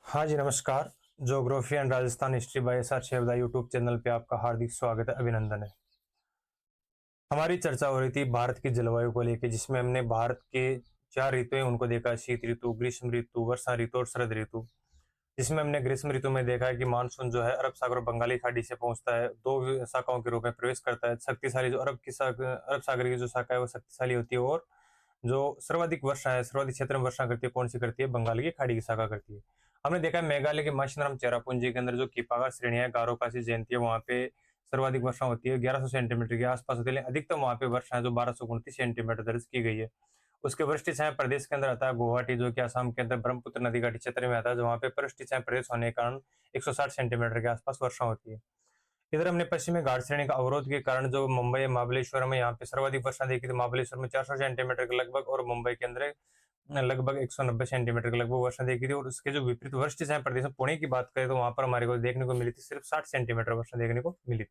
हाँ जी, नमस्कार। Geography and Rajasthan history by S R Shevda YouTube channel पे आपका हार्दिक स्वागत है, अभिनंदन है। हमारी चर्चा हो रही थी भारत की जलवायु को लेके, जिसमें हमने भारत के 4 ऋतुएं उनको देखा, शीत ऋतु, ग्रीष्म ऋतु, वर्षा ऋतु और शरद ऋतु। जिसमें हमने ग्रीष्म ऋतु में देखा है कि मानसून जो है अरब सागर और बंगाली खाड़ी से पहुंचता है, 2 शाखाओं के रूप में प्रवेश करता है। शक्तिशाली जो अरब सागर की जो शाखा है वो शक्तिशाली होती है, और जो सर्वाधिक वर्षा है, सर्वाधिक क्षेत्र में वर्षा करती है, कौन सी करती है? बंगाल की खाड़ी की शाखा करती है। हमने देखा है मेघालय के माशिनराम चेरापूंजी के अंदर जो किपागा श्रेणी है, गारो खासी जयंती है, वहां पे सर्वाधिक वर्षा होती है, 1100 सेंटीमीटर के आसपास होती है, लेकिन अधिकतम वहां पे वर्षा है जो 1229 सेंटीमीटर दर्ज की गई है। उसके वृष्टि छाया प्रदेश के अंदर आता है गुवाहाटी, जो कि असम के अंदर ब्रह्मपुत्र नदी घाटी क्षेत्र में आता है, जहाँ पे वृष्टि छाया प्रदेश होने के कारण 160 सेंटीमीटर के आसपास वर्षा होती है। इधर हमने पश्चिमी घाट श्रेणी का अवरोध के कारण जो मुंबई महाबलेश्वर में यहाँ पे सर्वाधिक वर्षा देखी थी, महाबलेश्वर में 400 सेंटीमीटर के लगभग, और मुंबई के अंदर लगभग 190 सेंटीमीटर के लगभग वर्षा देखी थी। और उसके जो विपरीत वृष्टि छाया प्रदेश में पुणे की बात करें तो वहां पर हमारे को देखने को मिली थी सिर्फ 60 सेंटीमीटर वर्षा देखने को मिली थी।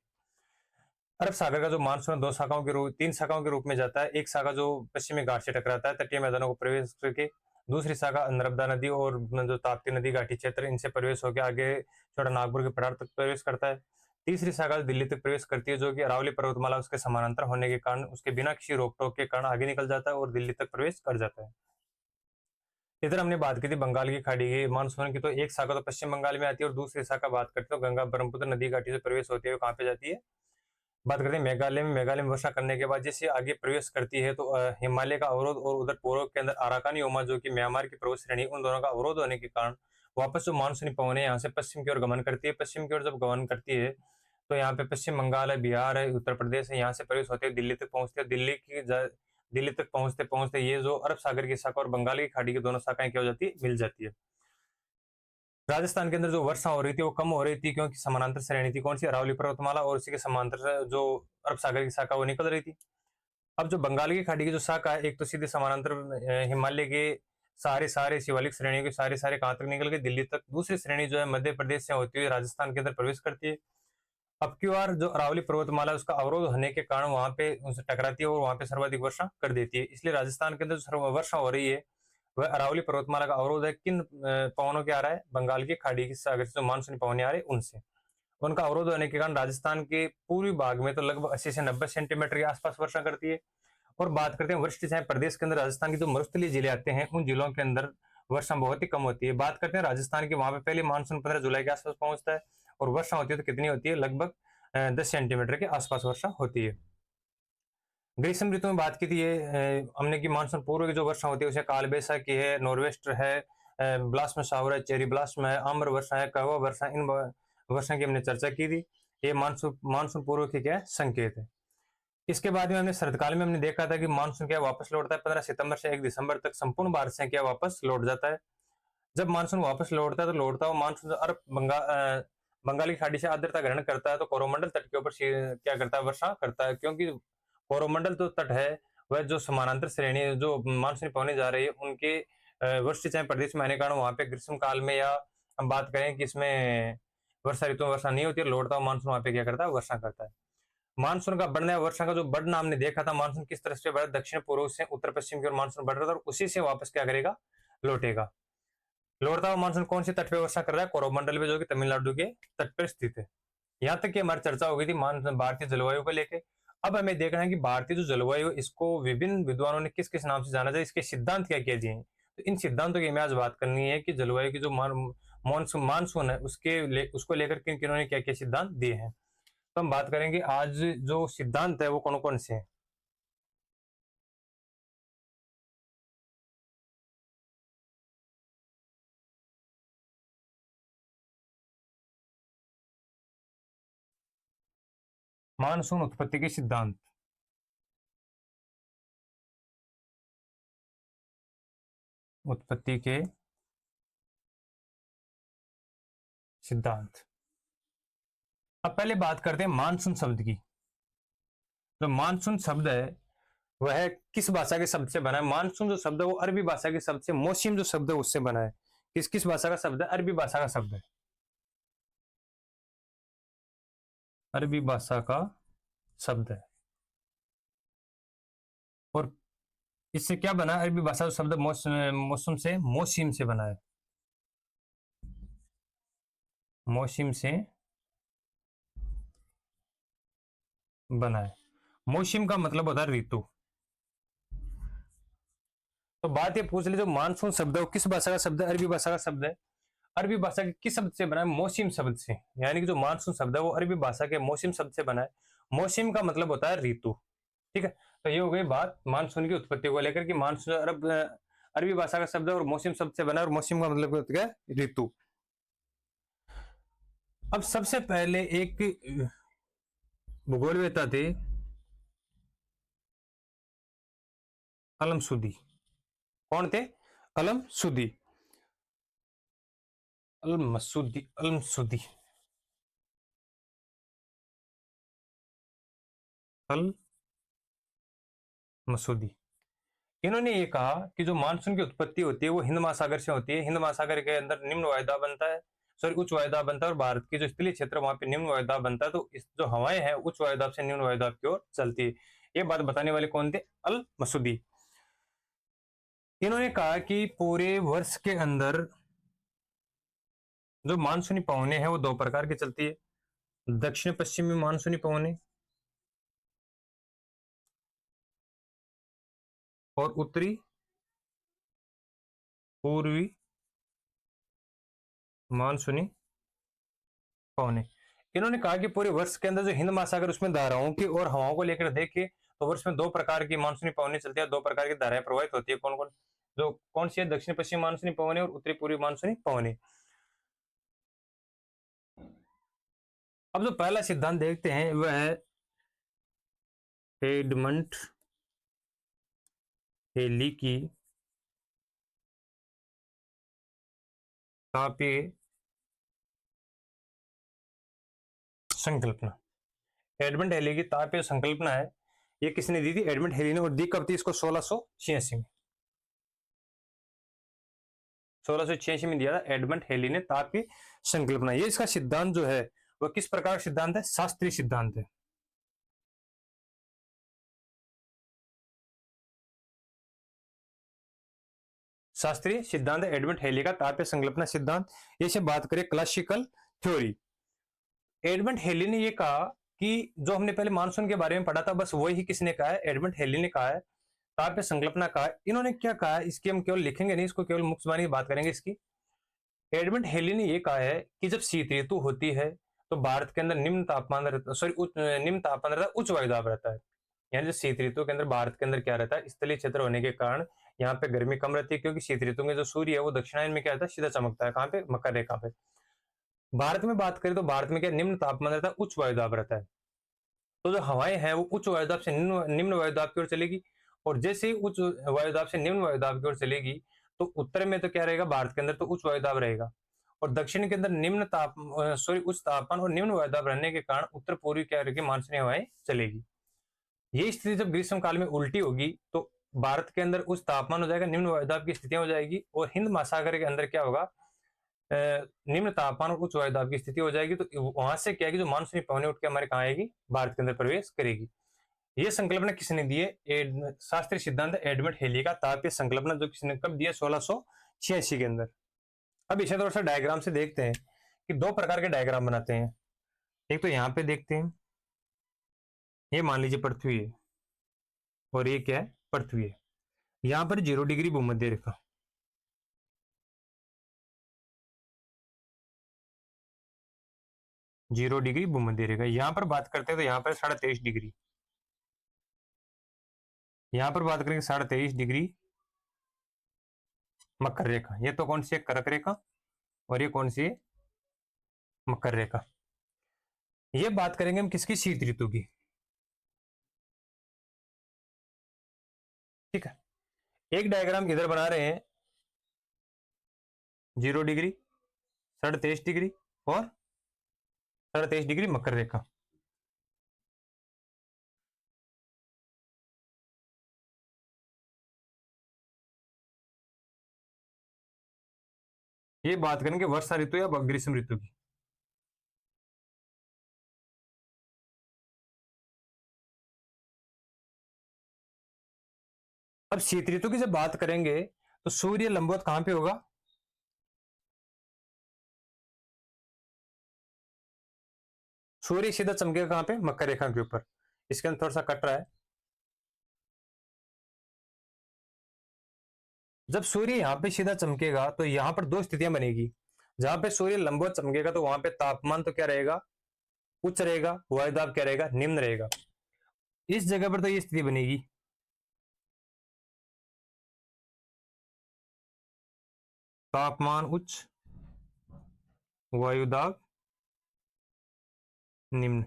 अरब सागर का जो मानसून दो शाखाओं के रूप, 3 शाखाओं के रूप में जाता है। एक शाखा जो पश्चिमी घाट से टकराता है, तटीय मैदानों को प्रवेश करके। दूसरी शाखा नर्मदा नदी और जो ताप्ती नदी घाटी क्षेत्र, इनसे प्रवेश होकर आगे छोटा नागपुर के पठार तक प्रवेश करता है। तीसरी शाखा दिल्ली तक प्रवेश करती है, जो कि अरावली पर्वतमाला उसके समानांतर होने के कारण, उसके बिना किसी रोक टोक के कारण आगे निकल जाता है और दिल्ली तक प्रवेश कर जाता है। इधर हमने बात की थी बंगाल की खाड़ी की मानसून की, तो एक शाखा तो पश्चिम बंगाल में आती है और दूसरी शाखा बात करते हो गंगा ब्रह्मपुत्र नदी घाटी से प्रवेश होती है, कहाँ पे जाती है? बात करते हैं मेघालय में वर्षा करने के बाद जैसे आगे प्रवेश करती है तो हिमालय का अवरोध और उधर पूर्व के अंदर अराकानी ओमा, जो कि म्यांमार की पर्वत श्रेणी, उन दोनों का अवरोध होने के कारण वापस जो मानसूनी पवन है यहाँ से पश्चिम की ओर गमन करती है। पश्चिम की ओर जब गमन करती है तो यहाँ पे पश्चिम बंगाल है, बिहार है, उत्तर प्रदेश है, यहाँ से प्रवेश होते हैं, दिल्ली तक पहुंचते हैं। दिल्ली तक पहुंचते पहुंचते ये जो अरब सागर की शाखा और बंगाल की खाड़ी की दोनों शाखाएं क्या हो जाती है? मिल जाती है। राजस्थान के अंदर जो वर्षा हो रही थी वो कम हो रही थी, क्योंकि समानांतर श्रेणी थी, कौन सी? अरावली पर्वतमाला, और उसी के समांतर से जो अरब सागर की शाखा वो निकल रही थी। अब जो बंगाल की खाड़ी की जो शाखा है, एक तो सीधे समानांतर हिमालय के सारे सारे शिवालिक श्रेणियों के सारे सारे कहाँ तक निकल के दिल्ली तक। दूसरी श्रेणी जो है मध्य प्रदेश से होती हुई राजस्थान के अंदर प्रवेश करती है। अब की बार जो अरावली पर्वतमाला उसका अवरोध होने के कारण वहां पे उनसे टकराती है और वहां पे सर्वाधिक वर्षा कर देती है। इसलिए राजस्थान के अंदर जो वर्षा हो रही है वह अरावली पर्वतमाला का अवरोध है। किन पवनों के आ रहा है? बंगाल की खाड़ी की सागर से जो मानसूनी पवन आ रहे हैं उनसे। उनका अवरोध होने के कारण राजस्थान के पूर्वी भाग में तो लगभग 80 से 90 सेंटीमीटर के आसपास वर्षा करती है। और बात करते हैं वृष्टि छाया प्रदेश के अंदर, राजस्थान के जो मरुस्थलीय जिले आते हैं उन जिलों के अंदर वर्षा बहुत ही कम होती है। बात करते हैं राजस्थान की, वहां पे पहले मानसून 15 जुलाई के आसपास पहुंचता है, और वर्षा होती है तो कितनी होती है? लगभग 10 सेंटीमीटर के आसपास वर्षा होती है। ग्रीष्म ऋतु में बात की थी, ये हमने की मानसून पूर्व की जो वर्षा होती है उसे काल बैसाखी है, नॉर्वेस्टर है, ब्लास्म शावर है, चेरी ब्लास्म है, आम्र वर्षा है, कहवा वर्षा, इन वर्षा की हमने चर्चा की थी। ये मानसून मानसून पूर्व की क्या है? संकेत है। इसके बाद में हमने शरदकाल में हमने देखा था कि मानसून क्या वापस लौटता है 15 सितंबर से 1 दिसंबर तक, संपूर्ण भारत से क्या वापस लौट जाता है। जब मानसून वापस लौटता है तो लौटता हुआ मानसून अरब बंगाल की खाड़ी से आर्द्रता ग्रहण करता है तो कोरोमंडल तट के ऊपर क्या करता है? वर्षा करता है, क्योंकि कोरोमंडल जो तट है वह जो समानांतर श्रेणी जो मानसूनी पवने जा रही है उनके वृष्टि चाहे प्रदेश में आने के कारण वहां पे ग्रीष्म काल में, या हम बात करें कि इसमें वर्षा ऋतु में वर्षा नहीं होती है, लौटता हुआ मानसून वहां पे क्या करता है? वर्षा करता है। मानसून का बढ़ना, वर्षा का जो बढ़ना हमने देखा था, मानसून किस तरह से बढ़ा, दक्षिण पूर्व से उत्तर पश्चिम की ओर मानसून बढ़ रहा था और उसी से वापस क्या करेगा? लौटेगा। लौटता हुआ मानसून कौन सी तट पे वर्षा कर रहा है? कोरोमंडल में, जो कि तमिलनाडु के तट पर स्थित है। यहाँ तक कि हमारी चर्चा हो गई थी भारतीय जलवायु को लेकर। अब हमें देखना है कि भारतीय जो जलवायु, इसको विभिन्न विद्वानों ने किस किस नाम से जाना जाए, इसके सिद्धांत क्या क्या दिए हैं। तो इन सिद्धांतों की हमें आज बात करनी है कि जलवायु की जो मानसून मानसून है उसको लेकर किन किन्होंने क्या क्या सिद्धांत दिए हैं। तो हम बात करेंगे आज जो सिद्धांत है वो कौन कौन से हैं। मानसून उत्पत्ति के सिद्धांत। उत्पत्ति के सिद्धांत। अब पहले बात करते हैं मानसून शब्द की। जो मानसून शब्द है वह किस भाषा के शब्द से बना है? मानसून जो शब्द है वो अरबी भाषा के शब्द से, मौसम जो शब्द है उससे बना है। किस किस भाषा का शब्द है? अरबी भाषा का शब्द है। अरबी भाषा का शब्द है। और इससे क्या बना है? अरबी भाषा का शब्द मौसम से, मौसम से बना है। मौसम से बना है। मौसम का मतलब होता है ऋतु। तो बात ये पूछ ली, जो मानसून शब्द है वो किस भाषा का शब्द है? अरबी भाषा का शब्द है। अरबी भाषा के किस शब्द से बना है? मौसम शब्द से। यानी कि जो मानसून शब्द है वो अरबी भाषा के मौसम शब्द से बना है। मौसम का मतलब होता है ऋतु। ठीक है, तो ये हो गई बात मानसून की उत्पत्ति को लेकर कि मानसून अरबी भाषा का शब्द है और मौसम शब्द से बना है, और मौसम का मतलब क्या है? ऋतु। अब सबसे पहले एक भूगोलवेत्ता थे कलम सुदी। कौन थे? कलम सुदी। अल मसूदी, अल मसूदी, अल मसूदी। इन्होंने ये कहा कि जो मानसून की उत्पत्ति होती है वो हिंद महासागर से होती है। हिंद महासागर के अंदर निम्न वायुदाब बनता है, सॉरी उच्च वायुदाब बनता है, और भारत के जो स्थलीय क्षेत्र वहां पे निम्न वायुदाब बनता है। तो इस जो हवाएं हैं उच्च वायुदाब से निम्न वायुदाब की ओर चलती है। ये बात बताने वाले कौन थे? अल मसूदी। इन्होंने कहा कि पूरे वर्ष के अंदर जो मानसूनी पवने हैं वो दो प्रकार की चलती है। दक्षिण पश्चिमी मानसूनी पवने और उत्तरी पूर्वी मानसूनी पवने। इन्होंने कहा कि पूरे वर्ष के अंदर जो हिंद महासागर उसमें धाराओं की और हवाओं को लेकर देखे तो वर्ष में दो प्रकार की मानसूनी पवनें चलती है, दो प्रकार की धाराएं प्रवाहित होती है। कौन कौन? जो कौन सी है? दक्षिण पश्चिम मानसूनी पवनें और उत्तरी पूर्वी मानसूनी पवनें। अब जो पहला सिद्धांत देखते हैं वह है एडमंड हेली की तापीय संकल्पना। एडमंड हेली की तापीय संकल्पना है, ये किसने दी थी? एडमंड हेली ने। और दी कब थी इसको? 1686 में। 1686 में दिया था एडमंड हेली ने तापीय संकल्पना। ये इसका सिद्धांत जो है वह किस प्रकार का सिद्धांत है? शास्त्रीय सिद्धांत है। शास्त्रीय सिद्धांत एडमंड हेली का तापीय संकल्पना सिद्धांत। ये से बात करें क्लासिकल थ्योरी। एडमंड हेली ने ये कहा कि जो हमने पहले मानसून के बारे में पढ़ा था बस वही किसने कहा है? एडमंड हेली ने कहा है। तापीय संकल्पना कहा। इन्होंने क्या कहा इसकी हम केवल लिखेंगे नहीं, इसको केवल मुक्त जुबानी बात करेंगे इसकी। एडमंड हेली ने यह कहा है कि जब शीत ऋतु होती है तो भारत के अंदर निम्न तापमान रहता, निम्न तापमान रहता है, उच्च वायुदाब रहता है। यानी जो शीत ऋतु के अंदर भारत के अंदर क्या रहता है? स्थलीय क्षेत्र होने के कारण यहाँ पे गर्मी कम रहती है, क्योंकि शीत ऋतु में जो सूर्य है वो दक्षिणायन में क्या रहता है? सीधा चमकता है। कहाँ पे? मकर रेखा पे। भारत में बात करें तो भारत में क्या निम्न तापमान रहता है, उच्च वायुदाब रहता है। तो जो हवाएं हैं वो उच्च वायुदाब से निम्न वायुदाब की ओर चलेगी, और जैसे ही उच्च वायुदाब से निम्न वायुदाब की ओर चलेगी तो उत्तर में तो क्या रहेगा? भारत के अंदर तो उच्च वायुदाब रहेगा, और दक्षिण के अंदर निम्न ताप सॉरी उच्च तापमान और निम्न वायुदाब रहने के कारण उत्तर पूर्वी क्या रहेगी? मानसूनी हवाएं चलेगी। ये स्थिति जब ग्रीष्म काल में उल्टी होगी तो भारत के अंदर उच्च तापमान हो जाएगा, निम्न वायुदाब की स्थितियां हो जाएगी, और हिंद महासागर के अंदर क्या होगा? निम्न तापमान और उच्च वायुदाब की स्थिति हो जाएगी। तो वहां से क्या है कि जो मानसूनी पवनें उठ के हमारे कहाँ आएगी? भारत के अंदर प्रवेश करेगी। ये संकल्पना किसने दी है? शास्त्रीय सिद्धांत एडमंड हेली का तापीय संकल्पना, जो किसने कब दिया? 1686 के अंदर। अब इसे थोड़ा सा डायग्राम से देखते हैं कि दो प्रकार के डायग्राम बनाते हैं। एक तो यहाँ पे देखते हैं, ये मान लीजिए पृथ्वी है और ये क्या है? पृथ्वी है। यहाँ पर 0 डिग्री भूमध्य रेखा, 0 डिग्री भूमध्य रेखा। यहाँ पर बात करते हैं तो यहाँ पर 23.5 डिग्री। यहाँ पर बात करेंगे 23.5 डिग्री मकर रेखा। ये तो कौन सी है? कर्क रेखा। और ये कौन सी है? मकर रेखा। ये बात करेंगे हम किसकी? शीत ऋतु की। ठीक है, एक डायग्राम इधर बना रहे हैं, 0 डिग्री, 23.5 डिग्री और 23.5 डिग्री मकर रेखा। ये बात करेंगे वर्षा ऋतु या ग्रीष्म ऋतु की। अब शीत ऋतु की जब बात करेंगे तो सूर्य लंबवत कहां पे होगा? सूर्य सीधा चमकेगा कहां पे, मकर रेखा के ऊपर। इसके अंदर थोड़ा सा कट रहा है। जब सूर्य यहाँ पे सीधा चमकेगा तो यहाँ पर दो स्थितियां बनेगी। जहां पे सूर्य लंबवत चमकेगा तो वहां पे तापमान तो क्या रहेगा, उच्च रहेगा, वायुदाब क्या रहेगा, निम्न रहेगा। इस जगह पर तो ये स्थिति बनेगी, तापमान उच्च, वायुदाब निम्न।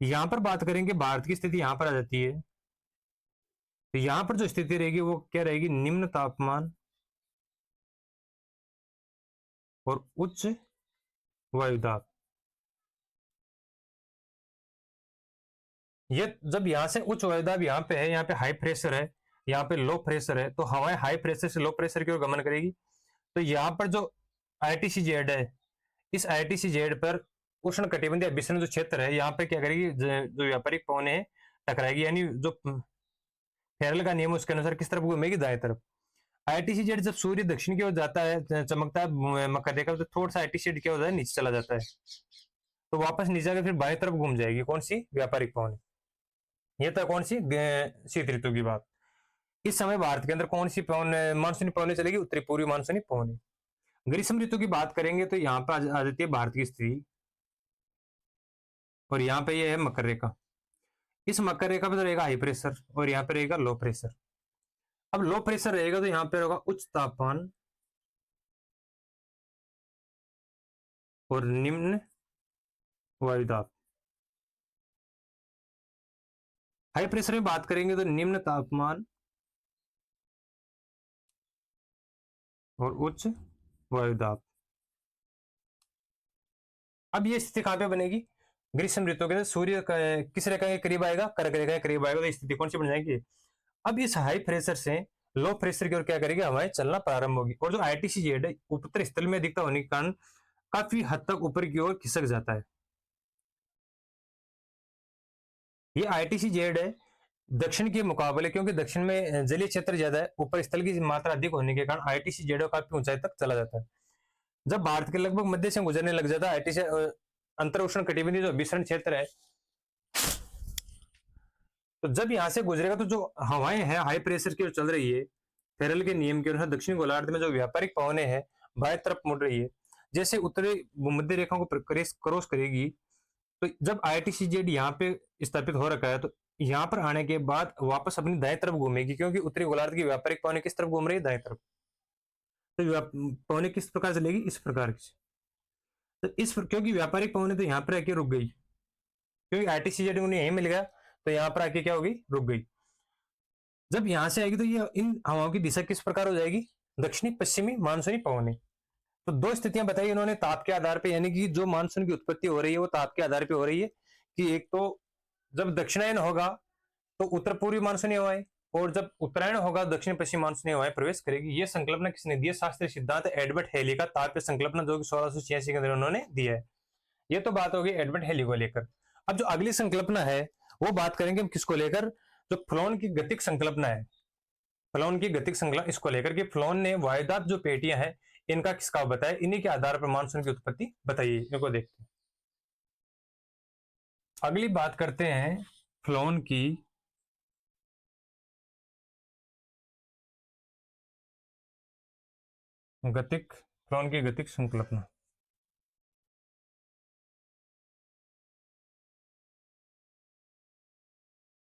यहां पर बात करेंगे भारत की स्थिति, यहां पर आ जाती है। तो यहां पर जो स्थिति रहेगी वो क्या रहेगी, निम्न तापमान और उच्च वायुदाब। ये जब यहां से उच्च वायुदाब यहाँ पे है, यहाँ पे हाई प्रेशर है, यहाँ पे लो प्रेशर है, तो हवाएं हाई प्रेशर से लो प्रेशर की ओर गमन करेगी। तो यहाँ पर जो आईटीसीजेड है, इस आईटीसीजेड पर उष्ण कटिबंधीय अभिसरण जो क्षेत्र है, यहाँ पे क्या करेगी, जो व्यापारिक पवनें हैं टकराएगी, यानी जो फेरल का नियम उसके अनुसार किस तरफ घूमेगी, दाएं तरफ। आईटीसीजेड जब सूर्य दक्षिण की ओर जाता है, चमकता है मकर रेखा, तो थोड़ा सा आईटीसीजेड क्या होता है, नीचे चला जाता है। तो वापस नीचे आकर फिर बाएं तरफ घूम जाएगी, कौन सी, व्यापारिक पवन। ये तो कौन सी, शीत ऋतु की बात। इस समय भारत के अंदर कौन सी पवन, मानसूनी पवनें चलेगी, उत्तरी पूर्वी मानसूनी पवनें। ग्रीष्म ऋतु की बात करेंगे तो यहाँ पर आ जाती है भारत की स्थिति, और यहाँ पे ये है मकर रेखा। इस मकर रेखा पे तो रहेगा हाई प्रेशर और यहाँ पे रहेगा लो प्रेशर। अब लो प्रेशर रहेगा तो यहाँ पे होगा उच्च तापमान और निम्न वायुदाब। हाई प्रेशर में बात करेंगे तो निम्न तापमान और उच्च वायुदाब। अब ये स्थिति कहां पे बनेगी, ग्रीष्म ऋतु के अंदर सूर्य किस रेखा के करीब आएगा, कर्क रेखा के करीब आएगा, तो स्थिति कौन सी बन जाएगी। अब इस हाई प्रेशर से लो प्रेशर की ओर क्या करेगी, हवाएं चलना प्रारंभ होगी, और जो आईटीसीजेड है उपतर स्थल में अधिकता होने के कारण काफी हद तक ऊपर की ओर खिसक जाता है। ये आईटीसीजेड है दक्षिण के मुकाबले, क्योंकि दक्षिण में जलीय क्षेत्र ज्यादा है, ऊपर स्थल की मात्रा अधिक होने के कारण आईटीसीजेड काफी ऊंचाई तक चला जाता है। जब भारत के लगभग मध्य से गुजरने लग जाता है आईटी से अंतर उष्ण कटिबंधीय जो विसरण क्षेत्र है, तो जब यहां से गुजरेगा तो जो हवाएं हैं हाई प्रेशर की ओर चल रही है, फेरल के नियम के अनुसार दक्षिणी गोलार्ध में जो व्यापारिक पवनें हैं बाएं तरफ मुड़ रही है, जैसे उत्तरी भूमध्य रेखा को क्रॉस करेगी। तो जब आईटीसीजेड यहाँ पे स्थापित हो रखा है, तो यहाँ पर आने के बाद वापस अपनी दाएं तरफ घूमेगी, क्योंकि उत्तरी गोलार्ध की व्यापारिक पवनें किस तरफ घूम रही है, दाएं तरफ। तो पवनें किस प्रकार चलेगी, इस प्रकार की। तो क्योंकि व्यापारिक पवनें तो यहाँ पर आके रुक गई, क्योंकि आईटीसीजेड उन्हें यहीं मिल गया, तो यहाँ पर आके क्या होगी, रुक गई। जब यहां से आएगी तो ये इन हवाओं की दिशा किस प्रकार हो जाएगी, दक्षिणी पश्चिमी मानसूनी पवनें। तो दो स्थितियां बताई इन्होंने ताप के आधार पर, यानी कि जो मानसून की उत्पत्ति हो रही है वो ताप के आधार पर हो रही है, कि एक तो जब दक्षिणायन होगा तो उत्तर पूर्वी मानसूनी हवाएं, और जब उत्तरायण होगा दक्षिण पश्चिम मानसूनी हवाएं प्रवेश करेगी। ये संकल्पना किसने दी है, शास्त्रीय सिद्धांत एडवर्ड हेली का ताप संकल्पना, जो कि 1686 के अंदर उन्होंने दिया है। ये तो बात होगी एडवर्ड हेली को लेकर। अब जो अगली संकल्पना है वो बात करेंगे हम किसको लेकर, जो फ्लोन की गतिक संकल्पना है, फ्लोन की गतिक संकल्पना, इसको लेकर के फ्लोन ने वायुदाब जो पेटियां हैं इनका खिसकाव बताया, इन्हीं के आधार पर मानसून की उत्पत्ति बताइए, इनको देखते हैं। अगली बात करते हैं फ्लोन की गतिक, फ्लोन की गतिक संकल्पना।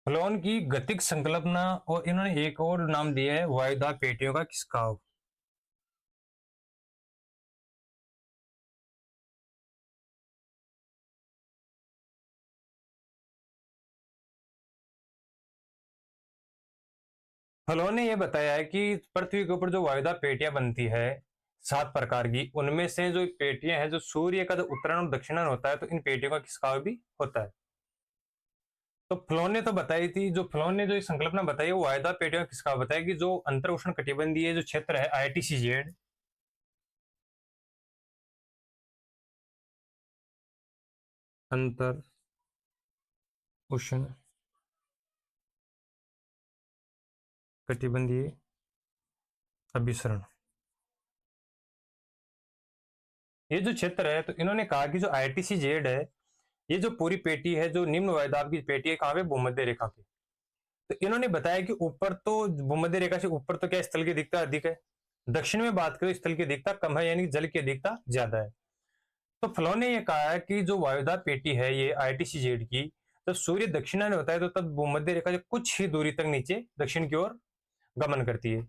फ्लोन की गतिक संकल्पना, और इन्होंने एक और नाम दिया है वायुदाब पेटियों का खिसकाव। फ्लोन ने यह बताया है कि पृथ्वी के ऊपर जो वायुदाब पेटियां बनती है 7 प्रकार की, उनमें से जो पेटियां हैं, जो सूर्य का जो उत्तरायण और दक्षिणायन होता है, तो इन पेटियों का खिसकाव भी होता है। तो फ्लोन ने तो बताई थी, जो फ्लोन ने जो संकल्पना बताई वो वायुदाब पेटियों का खिसकाव बताया, कि जो अंतर उष्ण कटिबंधीय जो क्षेत्र है आईटीसीजेड, अंतर उष्ण कटिबंधीय अभिसरण, ये जो क्षेत्र है, तो इन्होंने कहा कि जो ITC-Z है, ये जो पूरी पेटी है, जो निम्न वायुदाब की पेटी है, कहाँ पे? भूमध्य रेखा पे। तो इन्होंने बताया कि ऊपर तो भूमध्य रेखा से ऊपर तो क्या स्थल की अधिकता अधिक है, दक्षिण में बात करें स्थल की अधिकता कम है, यानी जल की अधिकता ज्यादा है। तो फ्लो ने ये कहा है कि जो वायुदाब पेटी है ये ITC-Z की, जब सूर्य दक्षिणायन होता है तो तब भूमध्य रेखा से कुछ ही दूरी तक नीचे दक्षिण की ओर गमन करती है।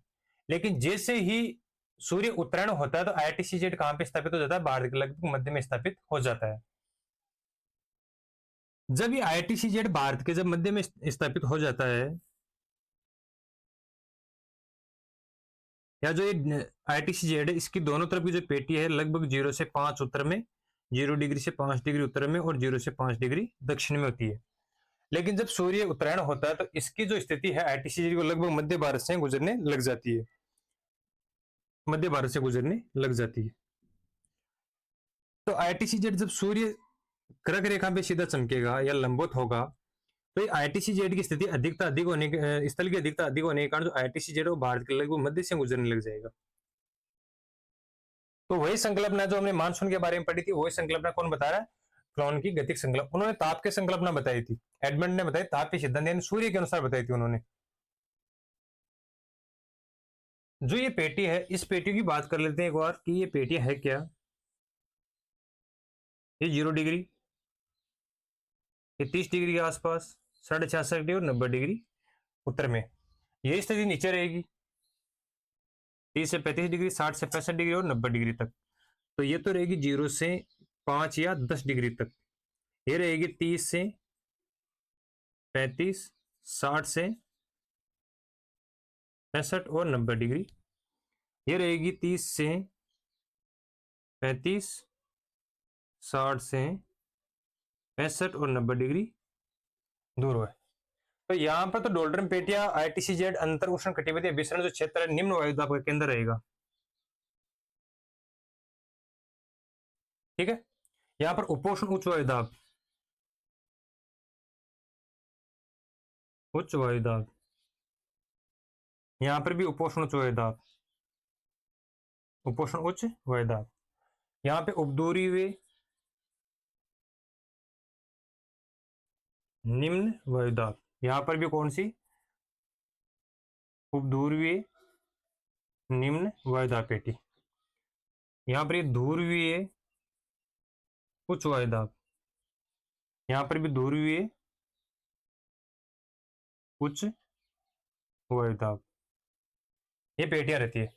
लेकिन जैसे ही सूर्य उत्तरायण होता है तो ITC-Z कहां पे स्थापित हो जाता है? भारत के लगभग मध्य में स्थापित हो जाता है। जब ये ITC-Z भारत के जब मध्य में स्थापित हो जाता है, या जो ये ITC-Z है, इसकी दोनों तरफ की जो पेटी है लगभग 0 से 5 उत्तर में, 0 डिग्री से 5 डिग्री उत्तर में और 0 से 5 डिग्री दक्षिण में होती है। लेकिन जब सूर्य उत्तरायण होता है तो इसकी जो स्थिति है ITC-Z को लगभग मध्य भारत से गुजरने लग जाती है, मध्य भारत से गुजरने लग जाती है। तो ITC-Z जब सूर्य कर्क रेखा पे सीधा चमकेगा या लंबवत होगा, तो ये ITC-Z की स्थिति अधिकता अधिक होने के स्थल की अधिकता अधिक होने के कारण जो ITC-Z वो भारत के लगभग मध्य से गुजरने लग जाएगा। तो वही संकल्पना जो हमने मानसून के बारे में पढ़ी थी, वही संकल्पना कौन बता रहा है? क्लॉन की गतिक संकल्पना। उन्होंने ताप की संकल्पना बताई थी, एडमंड ने बताई ताप के सिद्धांत, यानी सूर्य के अनुसार बताई थी उन्होंने। जो ये पेटी है, इस पेटी की बात कर लेते हैं एक बार कि ये पेटी है क्या। ये 0 डिग्री, ये 30 डिग्री के आसपास, 66.5 डिग्री और 90 डिग्री उत्तर में, ये स्थिति नीचे रहेगी 30 से 35 डिग्री, 60 से 65 डिग्री और 90 डिग्री तक। तो ये तो रहेगी 0 से 5 या 10 डिग्री तक। ये रहेगी 30 से 35, 60 से 65 और 90 डिग्री। ये रहेगी 30 से 35, 60 से 65 और 90 डिग्री दूर है। तो यहाँ पर तो डोल्ड्रम पेटिया ITC-Z अंतर उष्ण कटिबंधीय विसरण जो क्षेत्र है, निम्न वायुदाब का केंद्र रहेगा। ठीक है, यहाँ पर उपोष्ण उच्च वायुदाब, उच्च वायुदाब, यहाँ पर भी उपोष्ण उच्च वायुदाब, उपोष्ण उच्च वायुदाब। यहाँ पे उपदूरी वे निम्न वायुदाब, यहाँ पर भी कौन सी? उपध्रुवीय निम्न वायुदाब पेटी। यहाँ पर ये ध्रुवीय उच्च वायुदाब, यहाँ पर भी ध्रुवीय उच्च वायुदाब, ये पेटियां रहती है।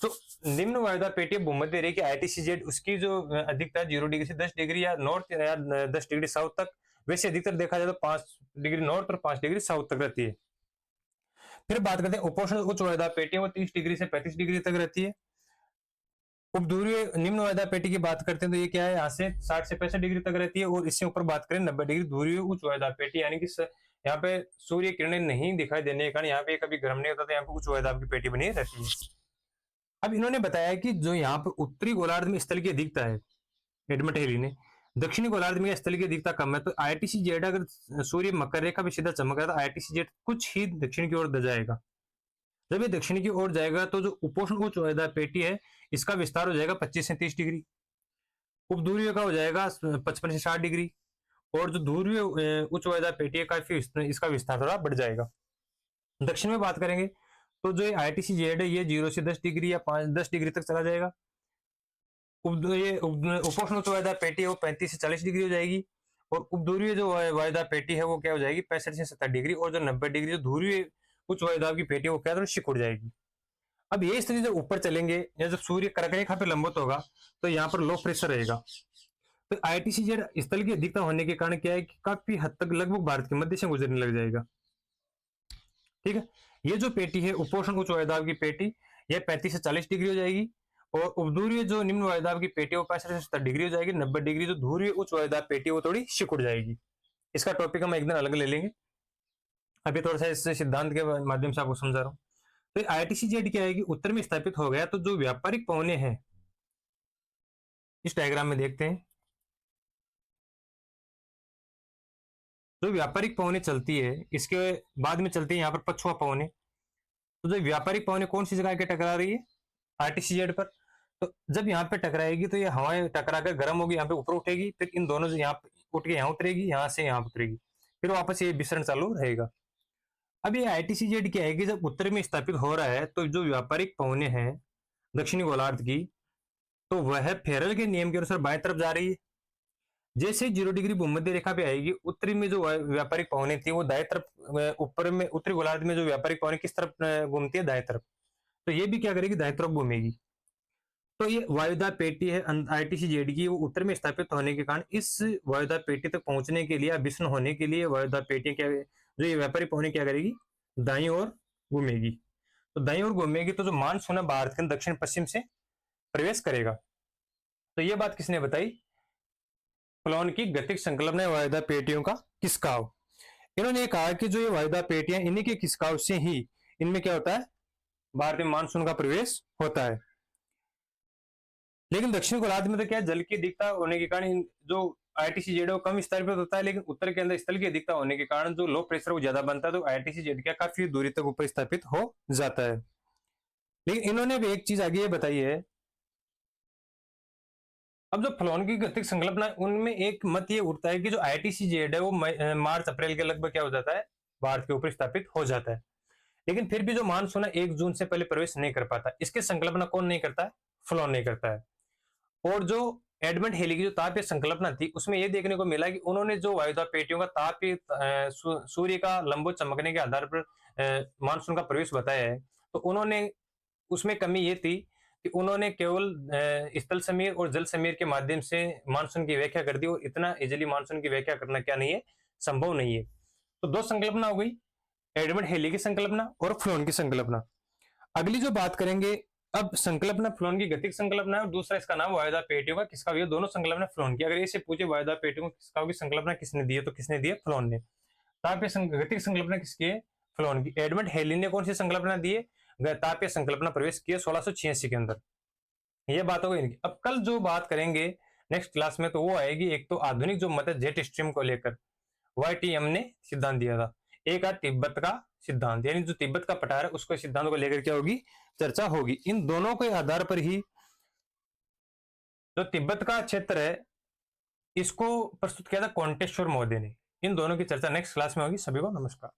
तो निम्न वायुदाब पेटी भूमध्य रेखा की ITC-Z, उसकी जो अधिकता 0 डिग्री से 10 डिग्री या नॉर्थ या 10 डिग्री साउथ तक, वैसे अधिकतर देखा जाए तो 5 डिग्री नॉर्थ और 5 डिग्री साउथ तक रहती है। फिर बात करते हैं उपोष्ण उच्च वायुदाब पेटी, वो 30 डिग्री से 35 डिग्री तक रहती है। उपध्रुवीय निम्न वायुदाब पेटी की बात करते हैं तो ये क्या है, यहाँ से 60 से 65 डिग्री तक रहती है। और इससे ऊपर बात करें 90 डिग्री ध्रुवीय उच्च वायुदाब पेटी, यानी कि यहाँ पे सूर्य किरणें नहीं दिखाई देने के कारण यहाँ पे कभी गर्म नहीं होता, तो यहाँ पे उच्च वायुदाब की पेटी बनी रहती है। अब इन्होंने बताया कि जो यहाँ पे उत्तरी गोलार्ध में स्थल की अधिकता है, एडमंड हेली ने, दक्षिणी गोलार्ध में स्थल की अधिकता कम है, तो ITC-Z अगर सूर्य मकर रेखा पे सीधा चमक रहा है तो ITC-Z कुछ ही दक्षिण की ओर जाएगा। जब ये दक्षिण की ओर जाएगा तो जो उपोष्ण उच्च वायुदाब पेटी है, इसका विस्तार हो जाएगा 25 से 30 डिग्री, उपध्रुवीय का हो जाएगा 55 से 60 डिग्री, और जो ध्रुवीय उच्च वायुदाब पेटी है काफी इसका विस्तार थोड़ा बढ़ जाएगा। दक्षिण में बात करेंगे तो जो ITC-Z है ये 0 से 10 डिग्री या 10 डिग्री तक चला जाएगा। उपोष्ण उच्च वायुदाब पेटी है वो 35 से 40 डिग्री हो जाएगी, और उपध्रुवीय जो वायुदाब पेटी है वो क्या हो जाएगी 65 से 70 डिग्री, और जो 90 डिग्री जो ध्रुवीय उच्च वायुदाब की पेटी है वो क्या थोड़ी सिकुड़ जाएगी। अब ये स्थिति जब ऊपर चलेंगे या जब सूर्य कर्क रेखा पे लंबवत होगा तो यहाँ पर लो प्रेशर रहेगा। तो ITC-Z स्थल की अधिकता होने के कारण क्या है कि काफी हद तक लगभग भारत के मध्य से गुजरने लग जाएगा। ठीक है, ये जो पेटी है उपोष्ण उच्च वायुदाब की पेटी, ये 35 से 40 डिग्री हो जाएगी, और उपध्रुवीय जो निम्न वायुदाब की पेटी है वो 65 से 70 डिग्री हो जाएगी। 90 डिग्री जो ध्रुवीय उच्च वायुदाब पेटी है वो थोड़ी सिकुड़ जाएगी। इसका टॉपिक हम एक दिन अलग ले लेंगे, अभी थोड़ा सा इस सिद्धांत के माध्यम से आपको समझा रहा हूँ। तो ITC-Z क्या है कि उत्तर में स्थापित हो गया, तो जो व्यापारिक पवने हैं इस डायग्राम में देखते हैं, जो व्यापारिक पवने चलती है इसके बाद में चलती है यहाँ पर पछुआ पवने। तो जो व्यापारिक पवने कौन सी जगह के टकरा रही है ITC-Z पर, तो जब यहाँ पे टकराएगी तो ये हवाएं टकरा कर गर्म होगी, यहाँ पे ऊपर उठेगी, फिर इन दोनों से यहाँ पे उठ के यहाँ उतरेगी, यहाँ से यहाँ उतरेगी, फिर वापस ये विसरण चालू रहेगा। अब ये आईटीसीजेड क्या है कि जब उत्तर में स्थापित हो रहा है तो जो व्यापारिक पवने हैं दक्षिणी गोलार्ध की, तो वह फेरल के नियम के अनुसार बाएं तरफ जा रही है। जैसे 0 डिग्री भूमध्य रेखा पे आएगी, उत्तरी में जो व्यापारिक पवने थी वो दाएं तरफ, ऊपर में उत्तरी गोलार्ध में जो व्यापारिक पवने किस तरफ घूमती है, दाएं तरफ। तो ये भी क्या करेगी, दाएं तरफ घूमेगी। तो ये वायुदा पेटी है आईटीसीजेड की, वो उत्तर में स्थापित होने के कारण इस वायुदा पेटी तक पहुंचने के लिए, विष्ण होने के लिए वायुदा पेटी क्या, जो ये व्यापारिक पवने क्या करेगी, दाई ओर घूमेगी। तो दाई ओर घूमेगी तो जो मानसून है भारत के दक्षिण पश्चिम से प्रवेश करेगा। तो ये बात किसने बताई, फ्लोन की गतिक संकल्पना वायुदा पेटियों का खिसकाव। इन्होंने कहा कि जो ये वायुदा पेटियां, इन्हीं के खिसकाव से ही इनमें क्या होता है, भारत में मानसून का प्रवेश होता है। लेकिन दक्षिण गोलार्ध में तो क्या जल की अधिकता होने के कारण जो आईटीसी जेड है वो कम विस्तार पर होता है, लेकिन उत्तर के अंदर स्थल की अधिकता होने के कारण जो लो प्रेशर वो ज्यादा बनता है, तो आईटीसी जेड क्या काफी दूरी तक ऊपर स्थापित हो जाता है। लेकिन इन्होंने भी एक चीज आगे ये बताई है, अब जो फ्लोन की गतिक संकल्पना है, उनमें एक मत ये उठता है कि जो आईटीसी जेड है वो मार्च अप्रैल के लगभग क्या हो जाता है, भारत के ऊपर स्थापित हो जाता है। लेकिन फिर भी जो मानसून है 1 जून से पहले प्रवेश नहीं कर पाता। इसकी संकल्पना कौन नहीं करता है, फ्लोन नहीं करता है। और जो एडमंड हेली की जो तापीय संकल्पना थी, उसमें यह देखने को मिला कि उन्होंने जो वायुदा पेटियों का तापीय सूर्य का लंबो चमकने के आधार पर मानसून का प्रवेश बताया है, तो उन्होंने उसमें कमी ये थी कि उन्होंने केवल स्थल समीर और जल समीर के माध्यम से मानसून की व्याख्या कर दी, और इतना इजिली मानसून की व्याख्या करना क्या नहीं है, संभव नहीं है। तो दो संकल्पना हो गई, एडमंड हेली की संकल्पना और फ्लोन की संकल्पना। अगली जो बात करेंगे, अब संकल्पना फ्लोन की गतिक संकल्पना है और दूसरा इसका नाम वायुदा पेटियों का खिसकाव। ये दोनों संकल्पना फ्लोन की। अगर इसे पूछे वायुदा पेटियों का खिसकाव की संकल्पना किसने दी है, तो किसने दी है, फ्लोन ने। तापीय गतिक संकल्पना किसकी है, फ्लोन की। एडमंड हेली ने कौन सी संकल्पना दी है, तापीय संकल्पना प्रवेश की है 1686 के अंदर। ये बात हो गई। अब कल जो बात करेंगे नेक्स्ट क्लास में, तो वो आएगी एक तो आधुनिक जो मत है जेट स्ट्रीम को लेकर, वाईटीएम ने सिद्धांत दिया था। एक है तिब्बत का सिद्धांत, यानी जो तिब्बत का पठार है उसको सिद्धांत को लेकर क्या होगी, चर्चा होगी। इन दोनों के आधार पर ही जो तिब्बत का क्षेत्र है इसको प्रस्तुत किया था कॉन्टेश्वर महोदय ने। इन दोनों की चर्चा नेक्स्ट क्लास में होगी। सभी को नमस्कार।